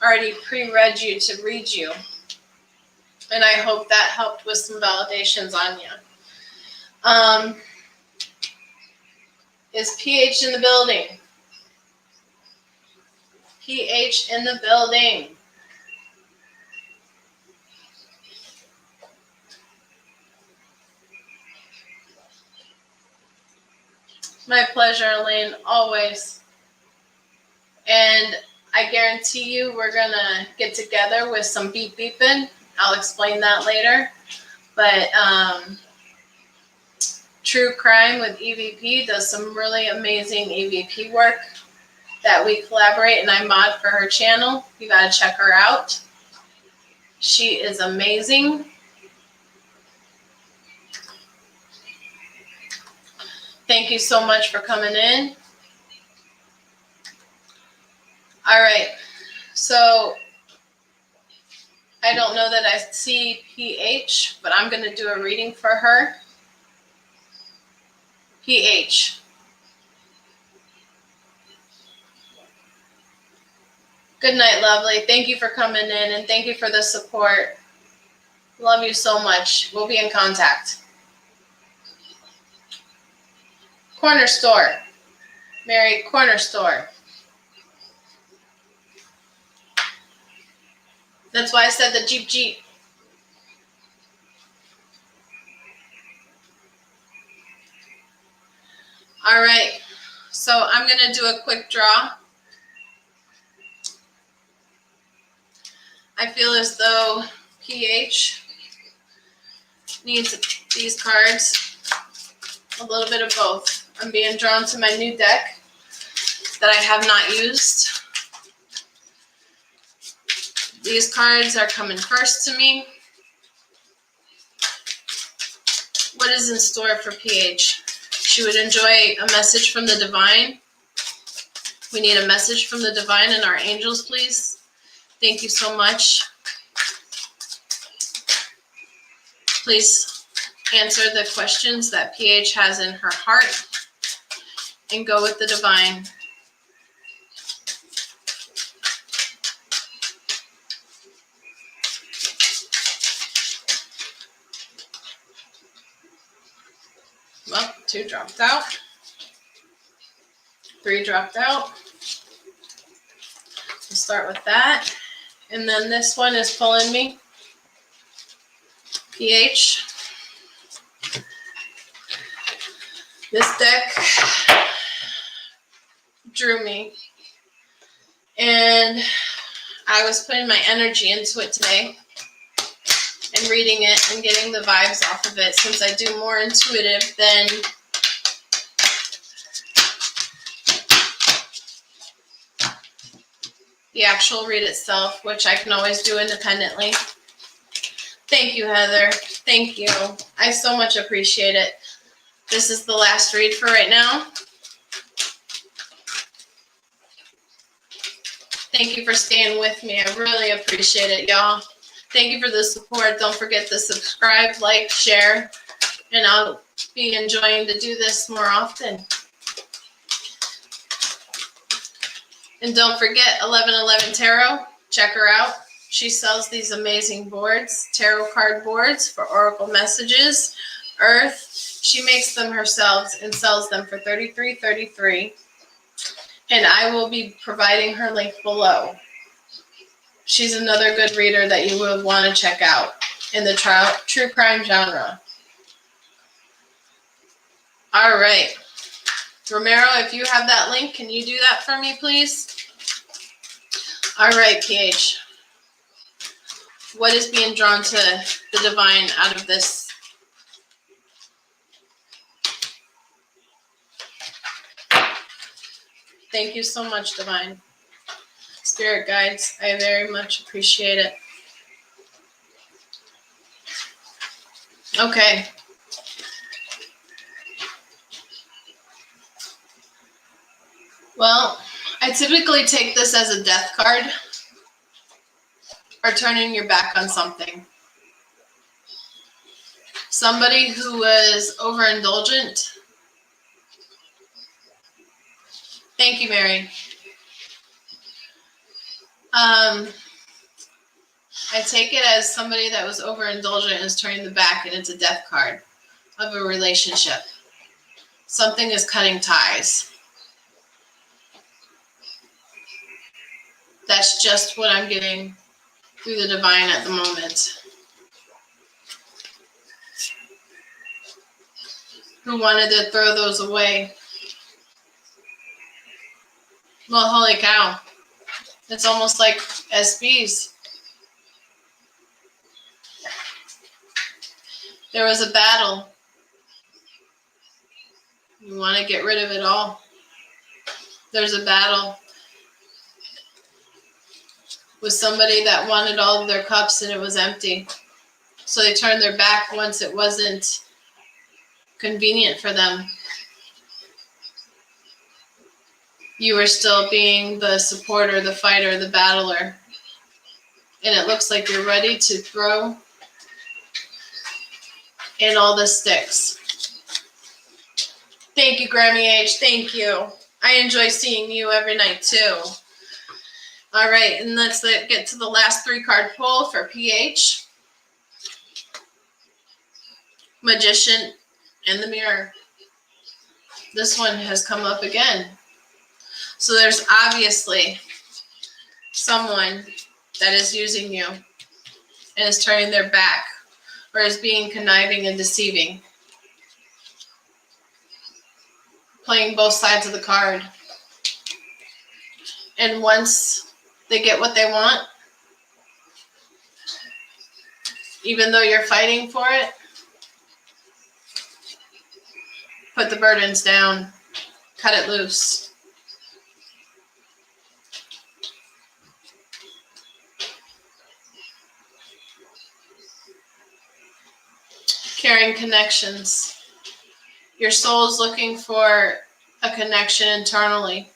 already pre-read you to read you. And I hope that helped with some validations on you. Is PH in the building? PH in the building. My pleasure, Elaine, always. And I guarantee you we're going to get together with some beep beeping. I'll explain that later. But True Crime with EVP does some really amazing EVP work that we collaborate, and I mod for her channel. You got to check her out. She is amazing. Thank you so much for coming in. All right. So I don't know that I see PH, but I'm going to do a reading for her. PH. Good night, lovely. Thank you for coming in, and thank you for the support. Love you so much. We'll be in contact. Corner store. Mary, corner store. That's why I said the Jeep. All right. So I'm going to do a quick draw. I feel as though PH needs these cards, a little bit of both. I'm being drawn to my new deck that I have not used. These cards are coming first to me. What is in store for PH? She would enjoy a message from the divine. We need a message from the divine and our angels, please. Thank you so much. Please answer the questions that PH has in her heart and go with the divine. Well, 2 dropped out. 3 dropped out. We'll start with that. And then this one is pulling me. PH. This deck drew me. And I was putting my energy into it today and reading it and getting the vibes off of it, since I do more intuitive than the actual read itself, which I can always do independently. Thank you, Heather. Thank you. I so much appreciate it. This is the last read for right now. Thank you for staying with me. I really appreciate it, y'all. Thank you for the support. Don't forget to subscribe, like, share, and I'll be enjoying to do this more often. And don't forget 1111 Tarot. Check her out. She sells these amazing boards, tarot card boards for oracle messages, earth. She makes them herself and sells them for $33.33. And I will be providing her link below. She's another good reader that you would want to check out in the true crime genre. All right. Romero, if you have that link, can you do that for me, please? All right, PH. What is being drawn to the divine out of this? Thank you so much, divine. Spirit guides, I very much appreciate it. Okay. Well, I typically take this as a death card or turning your back on something. Somebody who was overindulgent. Thank you, Mary. I take it as somebody that was overindulgent and is turning the back, and it's a death card of a relationship. Something is cutting ties. That's just what I'm getting through the divine at the moment. Who wanted to throw those away? Well, holy cow. It's almost like SBs. There was a battle. You want to get rid of it all. There's a battle with somebody that wanted all of their cups and it was empty. So they turned their back once it wasn't convenient for them. You were still being the supporter, the fighter, the battler. And it looks like you're ready to throw in all the sticks. Thank you, Grammy H. Thank you. I enjoy seeing you every night, too. All right, and let's get to the last 3-card pull for PH. Magician and the Mirror. This one has come up again. So there's obviously someone that is using you and is turning their back or is being conniving and deceiving. Playing both sides of the card. And once they get what they want, even though you're fighting for it, put the burdens down, cut it loose. Caring connections. Your soul is looking for a connection internally.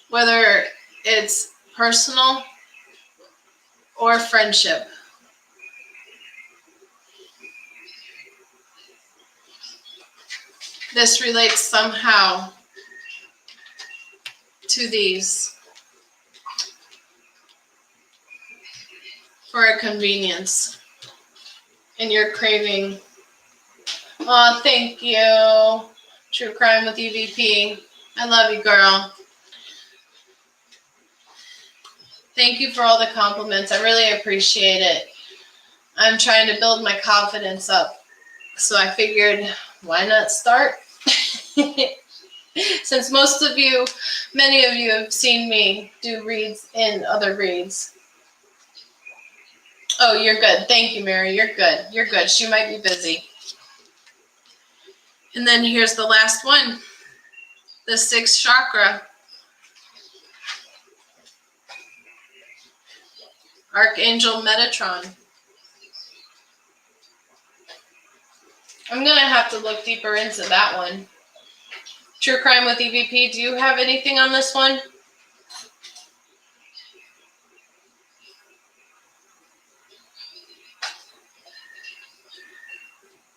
Whether it's personal or friendship. This relates somehow to these. For a convenience. And you're craving. Oh, thank you. True Crime with EVP. I love you, girl. Thank you for all the compliments. I really appreciate it. I'm trying to build my confidence up. So I figured, why not start? Since many of you have seen me do reads in other reads. Oh, you're good. Thank you, Mary. You're good. You're good. She might be busy. And then here's the last one. The 6th chakra. Archangel Metatron. I'm going to have to look deeper into that one. True Crime with EVP, do you have anything on this one?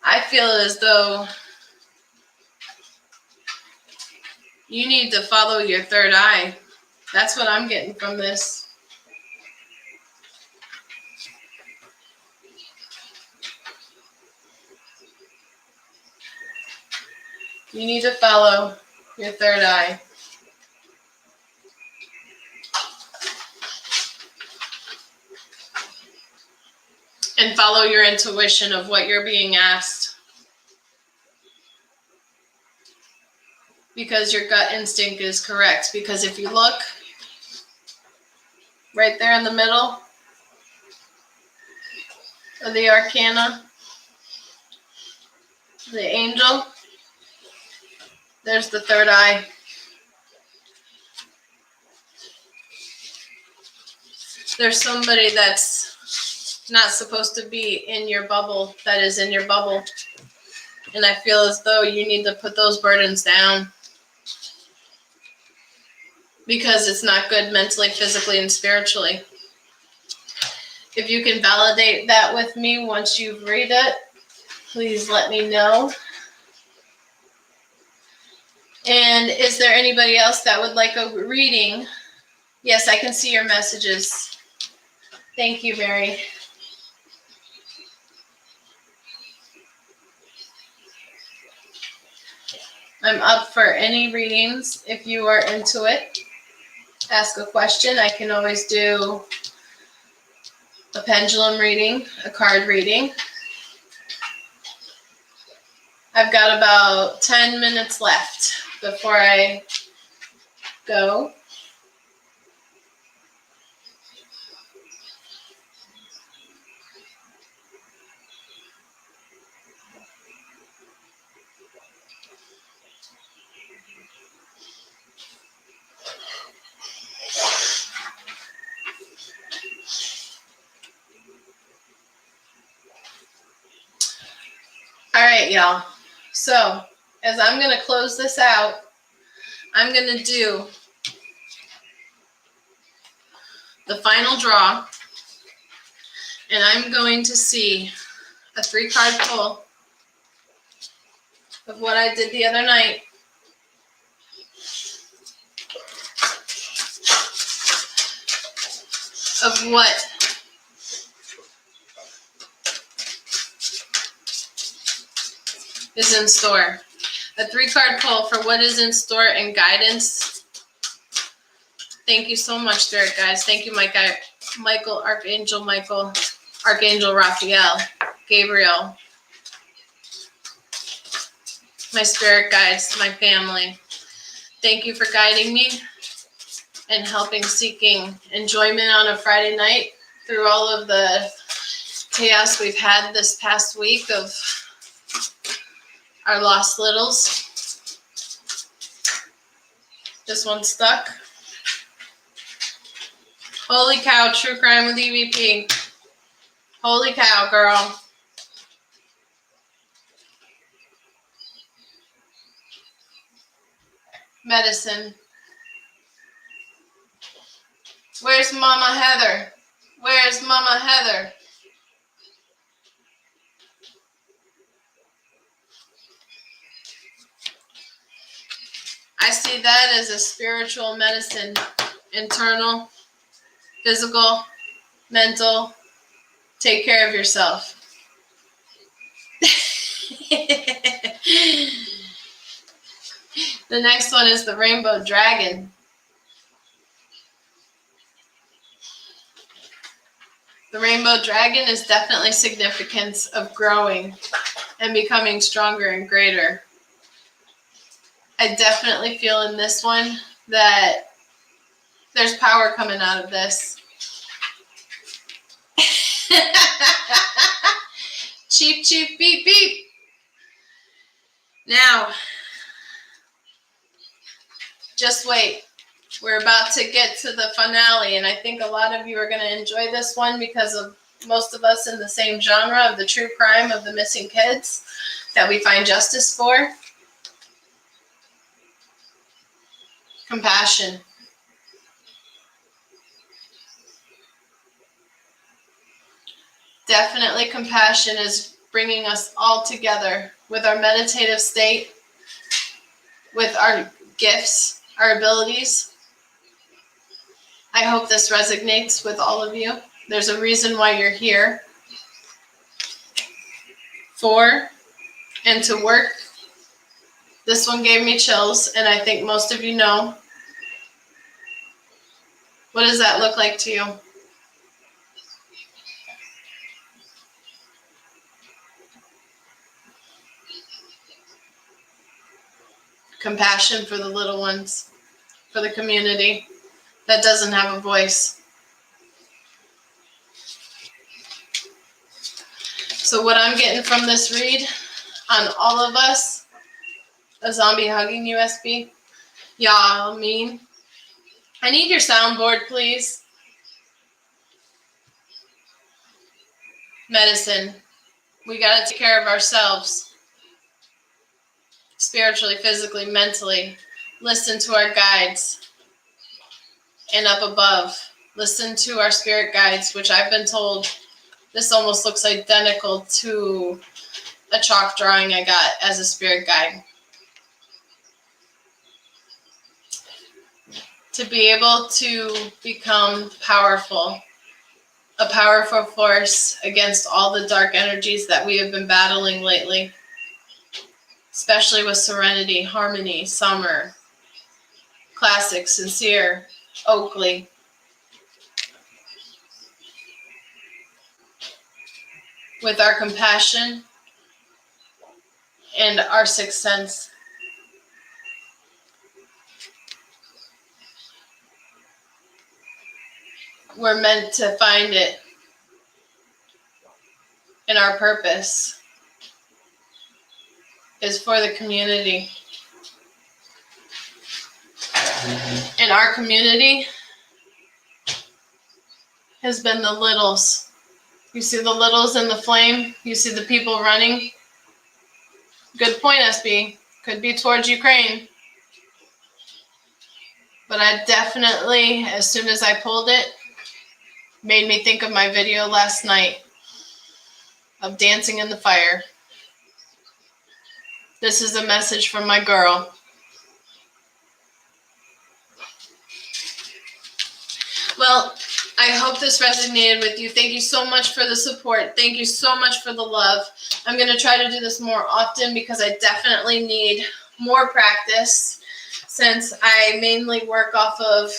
I feel as though you need to follow your third eye. That's what I'm getting from this. You need to follow your third eye. And follow your intuition of what you're being asked. Because your gut instinct is correct. Because if you look right there in the middle of the arcana, the angel, there's the third eye. There's somebody that's not supposed to be in your bubble that is in your bubble. And I feel as though you need to put those burdens down. Because it's not good mentally, physically, and spiritually. If you can validate that with me once you read it, please let me know. And is there anybody else that would like a reading? Yes, I can see your messages. Thank you, Mary. I'm up for any readings if you are into it. Ask a question. I can always do a pendulum reading, a card reading. I've got about 10 minutes left before I go. All right, y'all. So, as I'm going to close this out, I'm going to do the final draw, and I'm going to see a 3-card pull of what I did the other night. Of what is in store. A 3-card pull for what is in store and guidance. Thank you so much, Spirit Guides. Thank you, Michael, Archangel Raphael, Gabriel, my Spirit Guides, my family. Thank you for guiding me and seeking enjoyment on a Friday night through all of the chaos we've had this past week of our lost littles. This one stuck. Holy cow, True Crime with EVP. Holy cow, girl. Medicine. Where's Mama Heather? Where's Mama Heather? I see that as a spiritual medicine, internal, physical, mental. Take care of yourself. The next one is the Rainbow Dragon. The Rainbow Dragon is definitely significance of growing and becoming stronger and greater. I definitely feel in this one that there's power coming out of this. Cheep, cheep, beep, beep. Now, just wait. We're about to get to the finale, and I think a lot of you are going to enjoy this one because of most of us in the same genre of the true crime of the missing kids that we find justice for. Compassion. Definitely compassion is bringing us all together with our meditative state, with our gifts, our abilities. I hope this resonates with all of you. There's a reason why you're here. For and to work. This one gave me chills, and I think most of you know. What does that look like to you? Compassion for the little ones, for the community that doesn't have a voice. So what I'm getting from this read on all of us, a zombie hugging USB, y'all mean. I need your soundboard, please. Medicine. We got to take care of ourselves. Spiritually, physically, mentally. Listen to our guides. And up above, listen to our spirit guides, which I've been told this almost looks identical to a chalk drawing I got as a spirit guide. To be able to become powerful, a powerful force against all the dark energies that we have been battling lately, especially with Serenity, Harmony, Summer, Classic, Sincere, Oakley. With our compassion and our sixth sense. We're meant to find it in our purpose is for the community. And our community has been the littles. You see the littles in the flame? You see the people running? Good point, SB. Could be towards Ukraine. But I definitely, as soon as I pulled it, made me think of my video last night of dancing in the fire. This is a message from my girl. Well, I hope this resonated with you. Thank you so much for the support. Thank you so much for the love. I'm going to try to do this more often because I definitely need more practice since I mainly work off of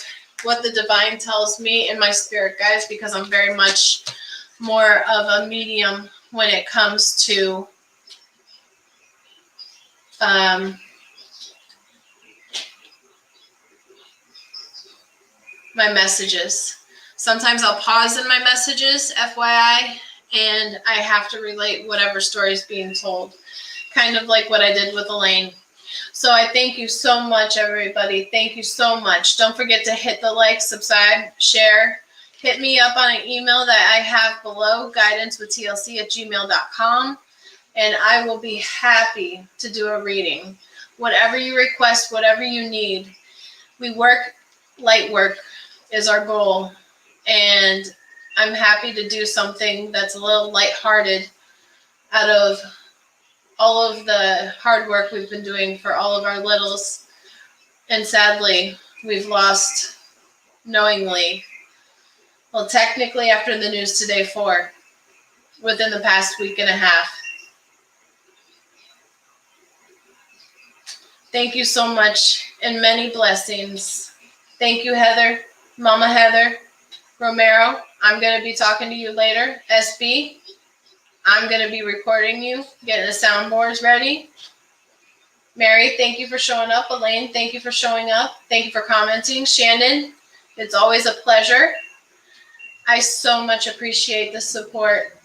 what the divine tells me and my spirit guides because I'm very much more of a medium when it comes to my messages. Sometimes I'll pause in my messages, FYI, and I have to relate whatever story is being told. Kind of like what I did with Elaine. So I thank you so much, everybody. Thank you so much. Don't forget to hit the like, subscribe, share. Hit me up on an email that I have below, guidancewithtlc@gmail.com, and I will be happy to do a reading. Whatever you request, whatever you need. We work, light work is our goal, and I'm happy to do something that's a little lighthearted out of all of the hard work we've been doing for all of our littles. And sadly, we've lost knowingly, well, technically after the news today, 4 within the past week and a half. Thank you so much and many blessings. Thank you, Heather, Mama Heather, Romero. I'm going to be talking to you later. SB, I'm going to be recording you, getting the soundboards ready. Mary, thank you for showing up. Elaine, thank you for showing up. Thank you for commenting. Shannon, it's always a pleasure. I so much appreciate the support.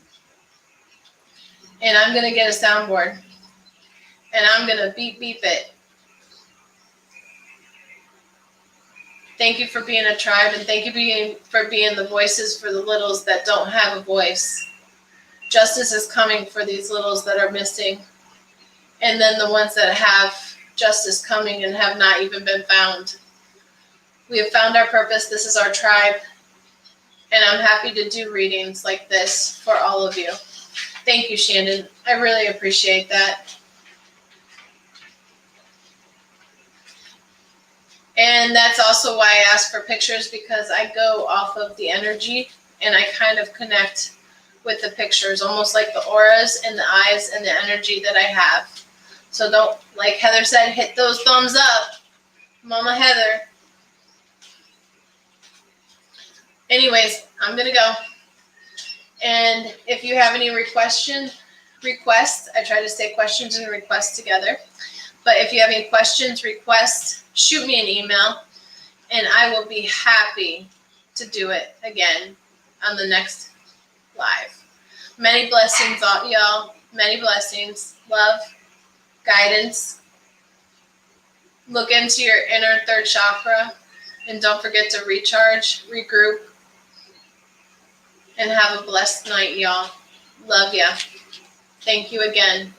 And I'm going to get a soundboard. And I'm going to beep it. Thank you for being a tribe, and thank you for being the voices for the littles that don't have a voice. Justice is coming for these littles that are missing. And then the ones that have justice coming and have not even been found. We have found our purpose. This is our tribe. And I'm happy to do readings like this for all of you. Thank you, Shannon. I really appreciate that. And that's also why I ask for pictures, because I go off of the energy and I kind of connect with the pictures, almost like the auras and the eyes and the energy that I have. So don't, like Heather said, hit those thumbs up. Mama Heather. Anyways, I'm going to go. And if you have any requests, I try to say questions and requests together. But if you have any questions, requests, shoot me an email, and I will be happy to do it again on the next live. Many blessings, y'all. Many blessings. Love, guidance. Look into your inner third chakra, and don't forget to recharge, regroup, and have a blessed night, y'all. Love ya. Thank you again.